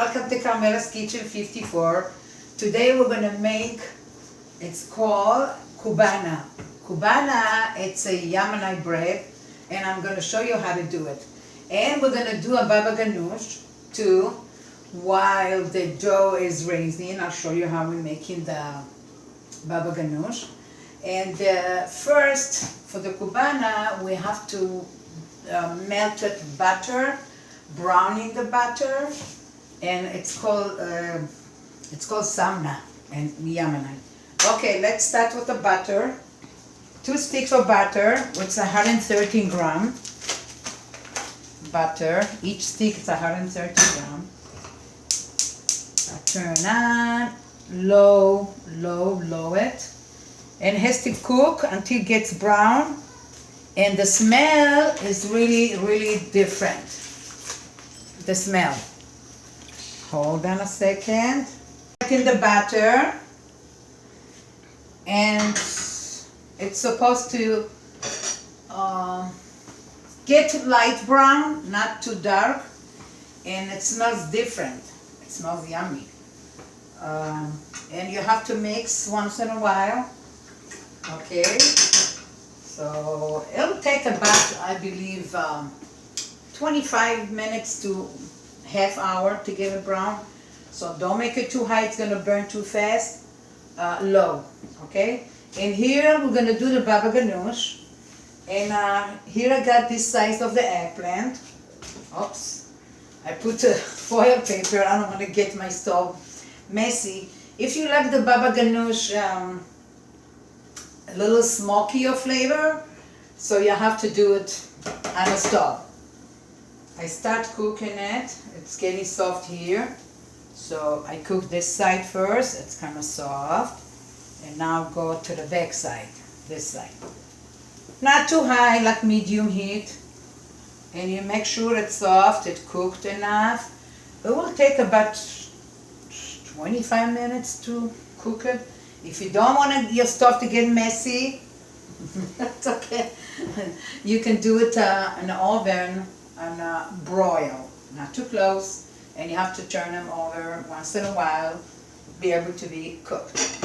Welcome to Carmela's Kitchen 54. Today we're going to make, it's called Kubaneh. Kubaneh, it's a Yemeni bread, and I'm going to show you how to do it. And we're going to do a baba ganoush too, while the dough is raising. I'll show you how we're making the baba ganoush. And first, for the Kubaneh, we have to melted butter, browning the butter, and it's called samna in Yemeni. Okay, let's start with the butter. 2 sticks of butter, which is 113 gram. Butter, each stick is 130 gram. I turn on, low it, and it has to cook until it gets brown. And the smell is really different. The smell. Hold on a second. In the batter, and it's supposed to get light brown, not too dark, and it smells different. It smells yummy. And you have to mix once in a while. Okay. So it'll take about, I believe, 25 minutes to half hour to get it brown. So don't make it too high, it's gonna burn too fast. Low, okay? And here we're gonna do the baba ganoush. And here I got this size of the eggplant. Oops, I put a foil paper, I don't wanna get my stove messy. If you like the baba ganoush, a little smokier flavor, so you have to do it on a stove. I start cooking it, it's getting soft here, so I cook this side first, it's kind of soft, and now go to the back side, this side. Not too high, like medium heat, and you make sure it's soft, it's cooked enough. It will take about 25 minutes to cook it. If you don't want your stuff to get messy, that's okay. You can do it in the oven and broil, not too close, and you have to turn them over once in a while, be able to be cooked.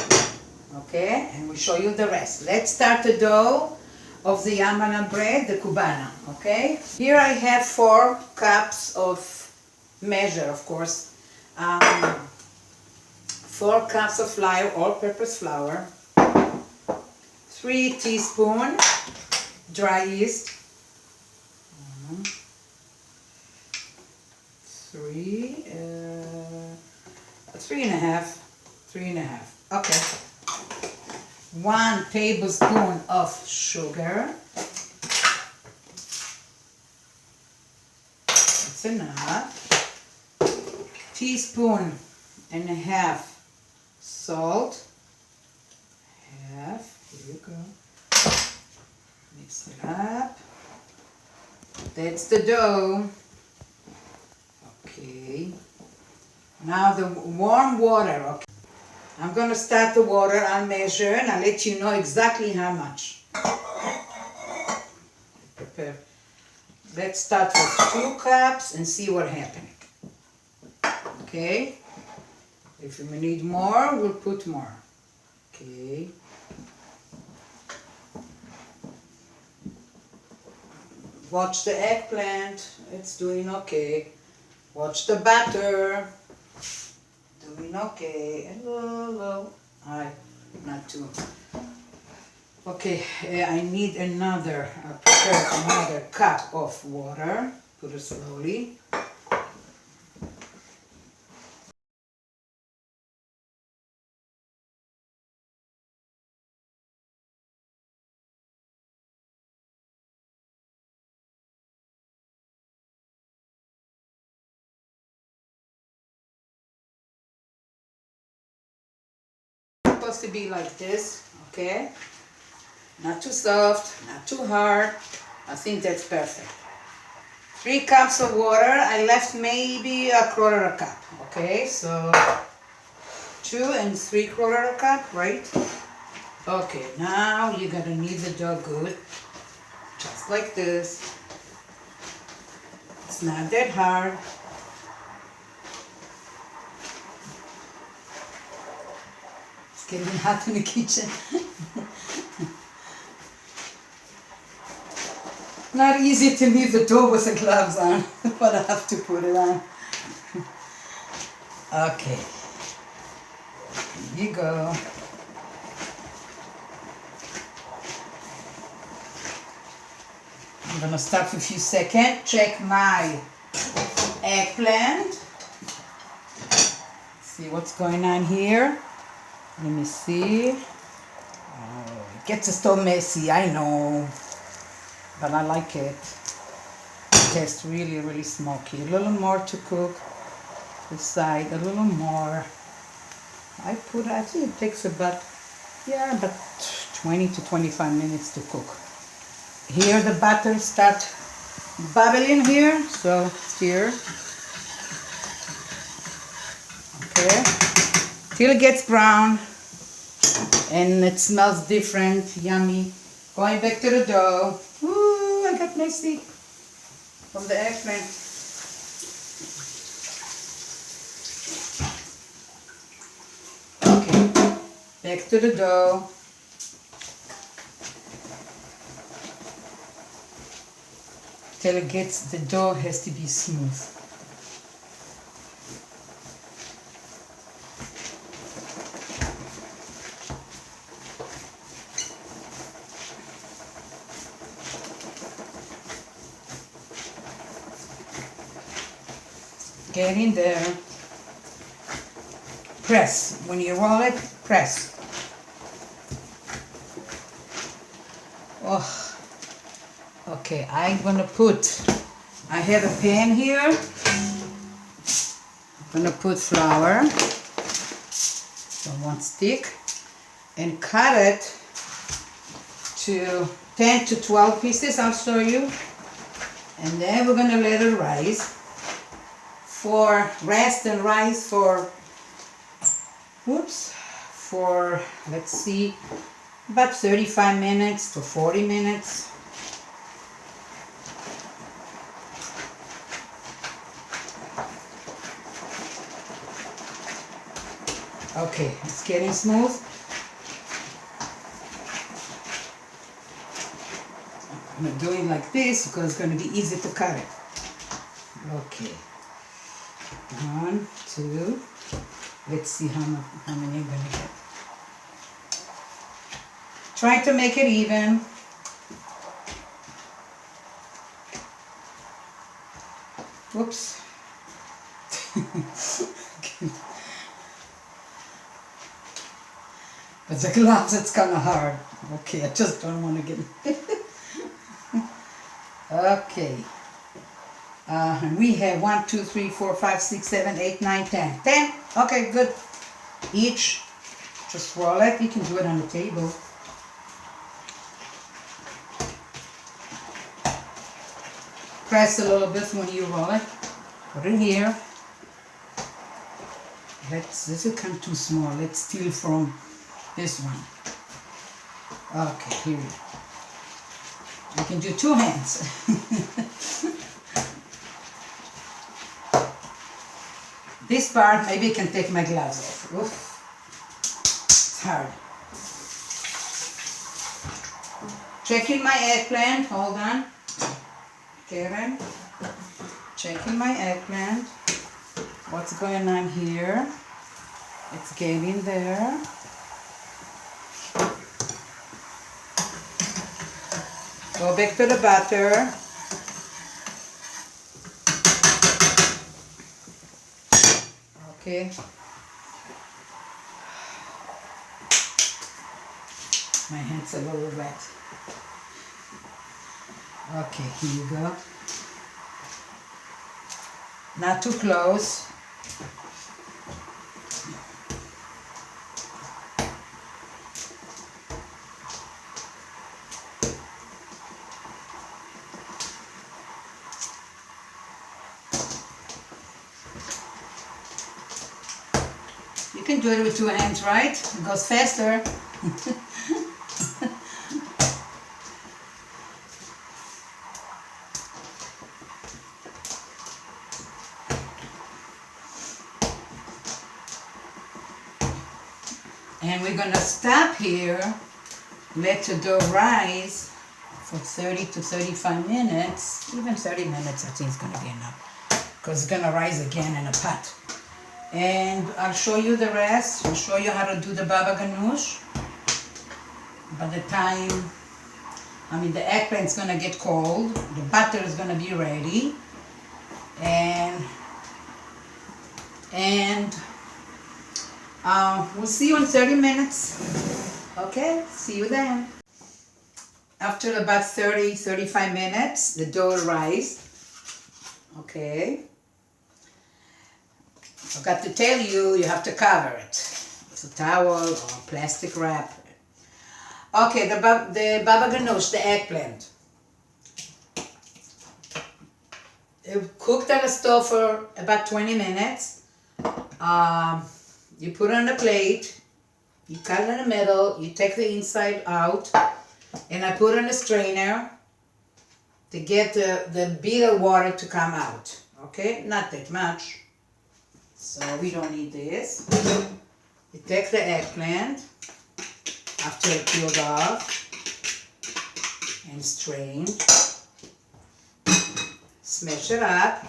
Okay, and we'll show you the rest. Let's start the dough of the Yemeni bread, the Kubaneh. Okay, here I have 4 cups of measure, of course. 4 cups of flour, all-purpose flour, 3 teaspoons dry yeast, 3 and a half, okay, 1 tablespoon of sugar, that's enough, teaspoon and a half salt, half, here you go, mix it up, that's the dough. Okay, now the warm water. Okay, I'm going to start the water, I'll measure and I'll let you know exactly how much. Prepare. Let's start with 2 cups and see what happens. Okay. If we need more, we'll put more. Okay. Watch the eggplant, it's doing okay. Watch the butter, doing okay. Low. Alright, not too. Okay, I need another, prepare another cup of water. Put it slowly. Supposed to be like this, okay? Not too soft, not too hard. I think that's perfect. 3 cups of water. I left maybe a quarter a cup, okay? So 2 and 3/4 cup, right? Okay, now you're gonna knead the dough good, just like this. It's not that hard. getting hot in the kitchen. Not easy to leave the door with the gloves on, but I have to put it on. Okay, here you go. I'm gonna stop for a few seconds, check my eggplant. See what's going on here. Let me see. Oh, it gets so messy, I know, but I like it. It tastes really, really smoky. A little more to cook this side, a little more. I think it takes about 20 to 25 minutes to cook. Here the butter start bubbling here, so stir. Okay, till it gets brown and it smells different, yummy. Going back to the dough. Ooh, I got messy from the eggplant. Okay, back to the dough. Till it gets, the dough has to be smooth. Get in there. Press. When you roll it, press. Oh. Okay, I'm gonna I have a pan here. I'm gonna put flour, so 1 stick, and cut it to 10 to 12 pieces, I'll show you. And then we're gonna let it rise for let's see, about 35 minutes to 40 minutes. Okay, it's getting smooth. I'm doing like this because it's going to be easy to cut it. Okay, 1, 2. Let's see how many I'm going to get. Try to make it even. Whoops. With the gloves, it's kind of hard. Okay, I just don't want to get it. Okay. And we have 1, 2, 3, 4, 5, 6, 7, 8, 9, 10. 10? Okay, good. Each. Just roll it. You can do it on the table. Press a little bit when you roll it. Put it here. This will come too small. Let's steal from this one. Okay, here we go. You can do 2 hands. This part, maybe I can take my gloves off. Oof. It's hard. Checking my eggplant. Hold on. Karen. Checking my eggplant. What's going on here? It's getting there. Go back to the butter. Okay. My hand's a little wet. Okay, here you go. Not too close. You can do it with 2 hands, right? It goes faster. And we're gonna stop here, let the dough rise for 30 to 35 minutes. Even 30 minutes I think is gonna be enough, because it's gonna rise again in a pot. And I'll show you the rest. I'll show you how to do the baba ganoush. By the time, the eggplant's gonna get cold, the butter is gonna be ready, and we'll see you in 30 minutes. Okay, see you then. After about 35 minutes, the dough will rise. Okay. I forgot to tell you, you have to cover it with a towel or plastic wrap. Okay, the baba ganoush, the eggplant. It cooked on the stove for about 20 minutes. You put it on a plate, you cut it in the middle, you take the inside out, and I put it in a strainer to get the bitter water to come out. Okay, not that much. So we don't need this. You take the eggplant after it peeled off and strained. Smash it up.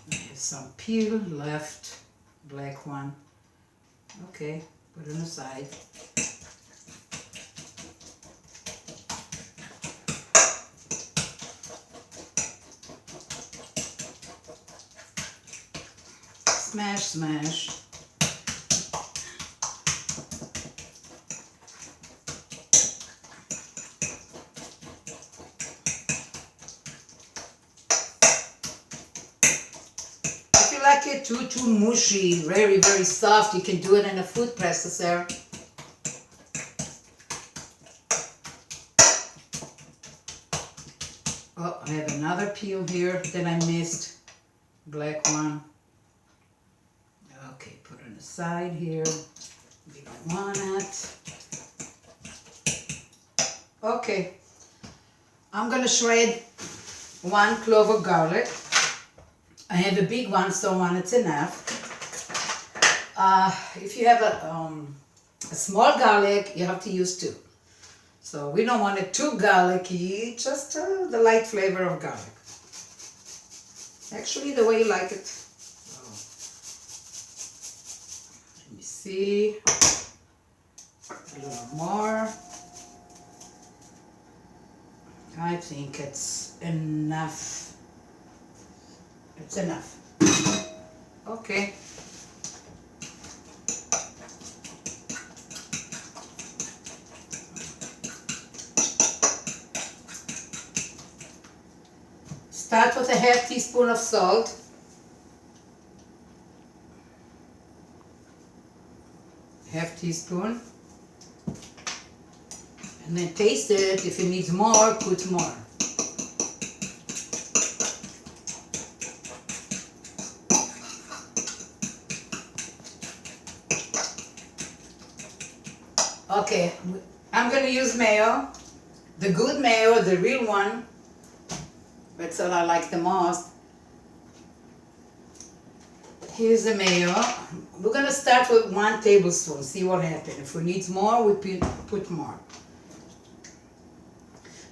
There's some peel left, black one. Okay, put it aside. Smash, smash. If you like it too mushy, very, very soft, you can do it in a food processor. Oh, I have another peel here that I missed. Black one. Okay, put it on the side here. We don't want it. Okay, I'm gonna shred 1 clove of garlic. I have a big one, so it's enough. If you have a small garlic, you have to use 2. So we don't want it too garlicky, just the light flavor of garlic. Actually, the way you like it. Let me see. A little more. I think it's enough. It's enough. Okay. Start with a half teaspoon of salt. Half teaspoon. And then taste it. If it needs more, put more. Okay, I'm going to use mayo. The good mayo, the real one. That's what I like the most. Here's the mayo. We're going to start with 1 tablespoon. See what happens. If we need more, we put more.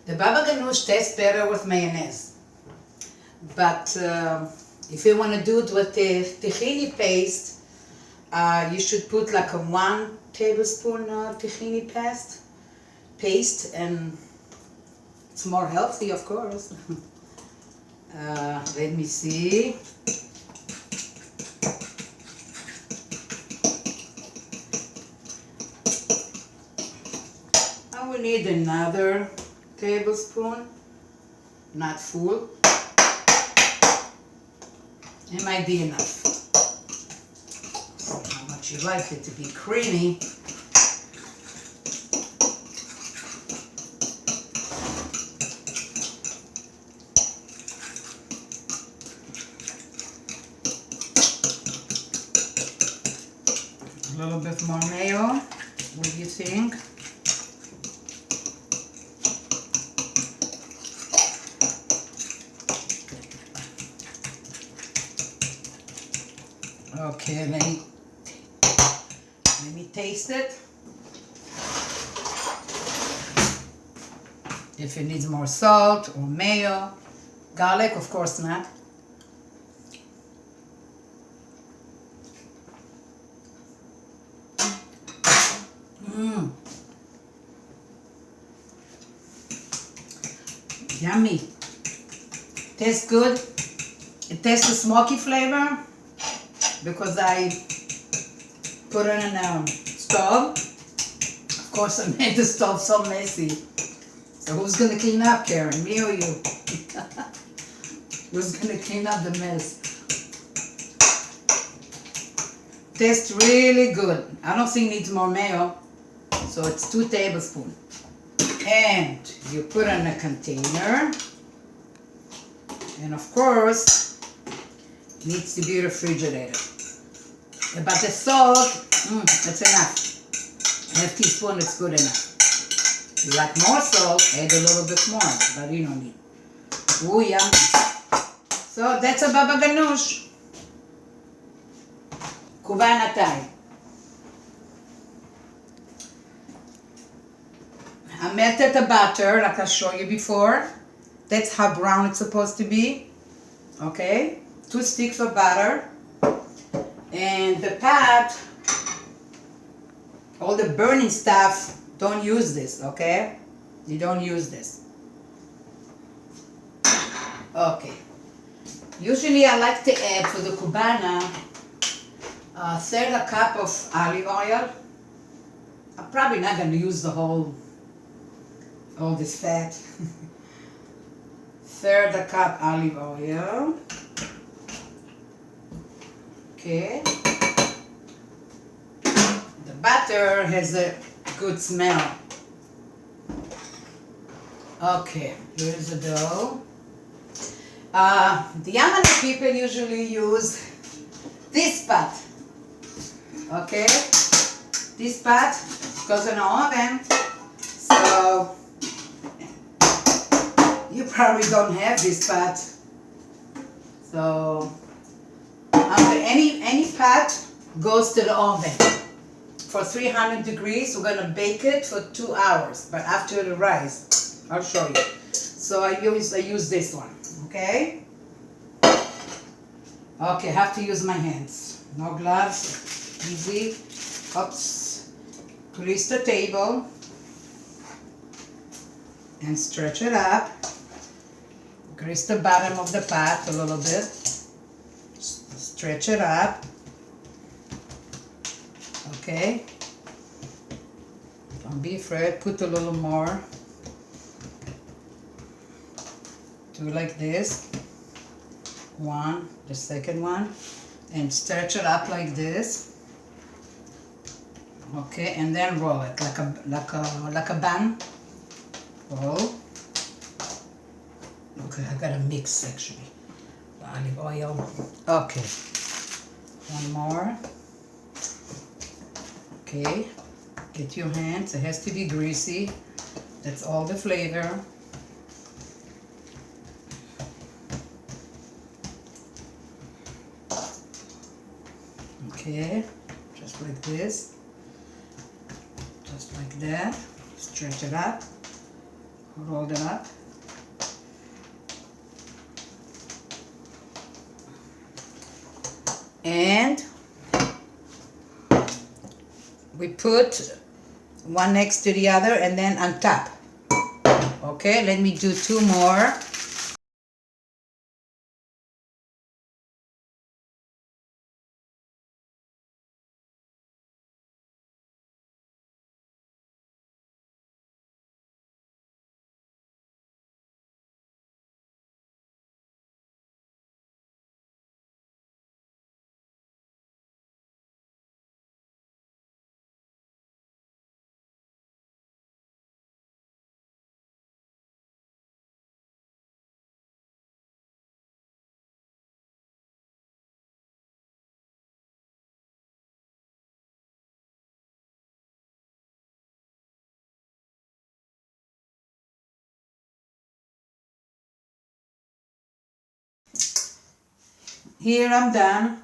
The baba ganoush tastes better with mayonnaise. But if you want to do it with the tahini paste, you should put like a 1 tablespoon tahini paste, and it's more healthy, of course. Let me see. I will need another tablespoon, not full. It might be enough. See how much you like it to be creamy. A little bit more mayo. What do you think? Okay, let me taste it. If it needs more salt or mayo. Garlic, of course not. Yummy. Tastes good. It tastes the smoky flavor because I put it in a stove. Of course, I made the stove so messy. So who's gonna clean up, Karen? Me or you? Who's gonna clean up the mess? Tastes really good. I don't think it needs more mayo. So it's 2 tablespoons. And you put in a container. And of course, it needs to be refrigerated. But the salt, that's enough. ½ teaspoon is good enough. If you like more salt, add a little bit more, but you don't need. Ooh, yummy. So that's a baba ganoush. Kubaneh. I melted the butter like I showed you before. That's how brown it's supposed to be. Okay? 2 sticks of butter. And the pot, all the burning stuff, don't use this, okay? You don't use this. Okay. Usually I like to add for the Kubaneh 1/3 cup of olive oil. I'm probably not going to use all this fat. 1/3 cup olive oil. Okay. The butter has a good smell. Okay, here's the dough. The Yemeni people usually use this pot. Okay? This pot goes in the oven. So you probably don't have this pot. So any pot goes to the oven for 300 degrees. We're gonna bake it for 2 hours, but after it rise, I'll show you. So I use this one. Okay. Okay, have to use my hands. No gloves. Easy. Oops. Grease the table and stretch it up. Grease the bottom of the pot a little bit. Stretch it up. Okay. Don't be afraid. Put a little more. Do like this. One, the second one, and stretch it up like this. Okay, and then roll it like a bun. Roll. Okay, I gotta mix actually. The olive oil. Okay. One more. Okay. Get your hands. It has to be greasy. That's all the flavor. Okay, just like this, just like that. Stretch it up, roll it up. And we put one next to the other and then on top. Okay, let me do 2 more. Here I'm done.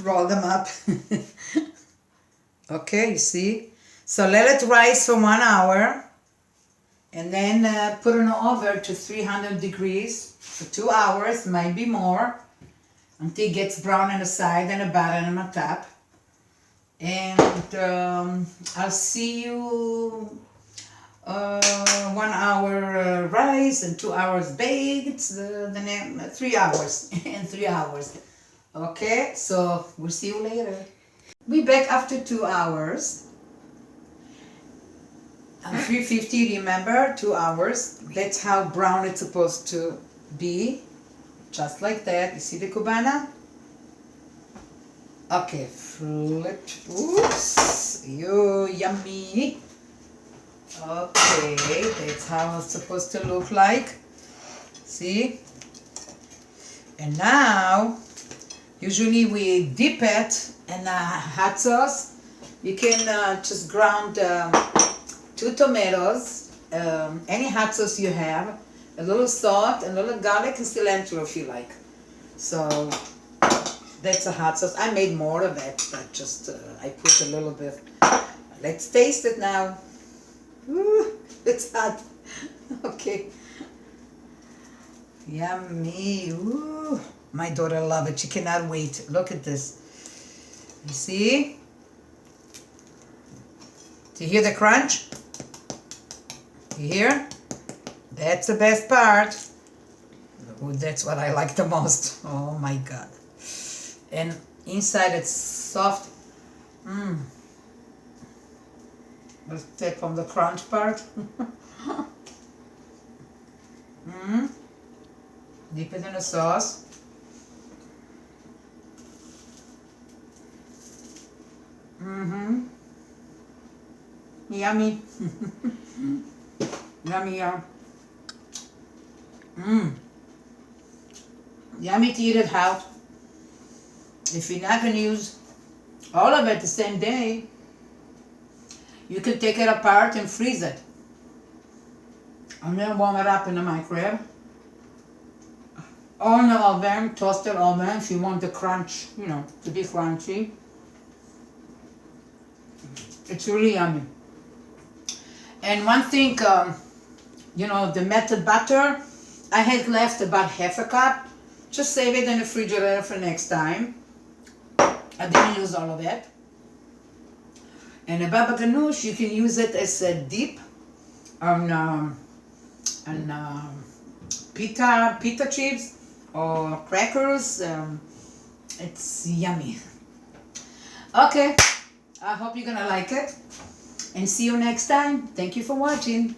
roll them up. Okay, you see? So let it rise for 1 hour and then put it over to 300 degrees for 2 hours, maybe more, until it gets brown on the side and the bottom and the top. And I'll see you 1 hour rice and 2 hours baked, 3 hours in 3 hours. Okay, so we'll see you later. We back after 2 hours. 350, remember, 2 hours. That's how brown it's supposed to be. Just like that. You see the Kubaneh? Okay, flip. Oops. Yummy. Okay, that's how it's supposed to look like. See? And now, usually we dip it in hot sauce. You can just ground 2 tomatoes, any hot sauce you have, a little salt, a little garlic and cilantro if you like. So that's a hot sauce. I made more of it, but just I put a little bit. Let's taste it now. Ooh, it's hot. Okay. Yummy. Ooh. My daughter loves it. She cannot wait. Look at this. You see? Do you hear the crunch? You hear? That's the best part. Oh, that's what I like the most. Oh my God. And inside it's soft. Let's take from the crunch part. Dip it in the sauce. Yummy. Yummy, yum. Yummy to eat it hot. If you're not going to use all of it the same day, you can take it apart and freeze it. And then warm it up in the microwave. Or in the oven, toasted oven if you want the crunch, to be crunchy. It's really yummy. And one thing, the melted butter, I had left about half a cup. Just save it in the refrigerator for next time. I didn't use all of it. And the baba ganoush, you can use it as a dip on pita chips or crackers. It's yummy. Okay, I hope you're gonna like it. And see you next time. Thank you for watching.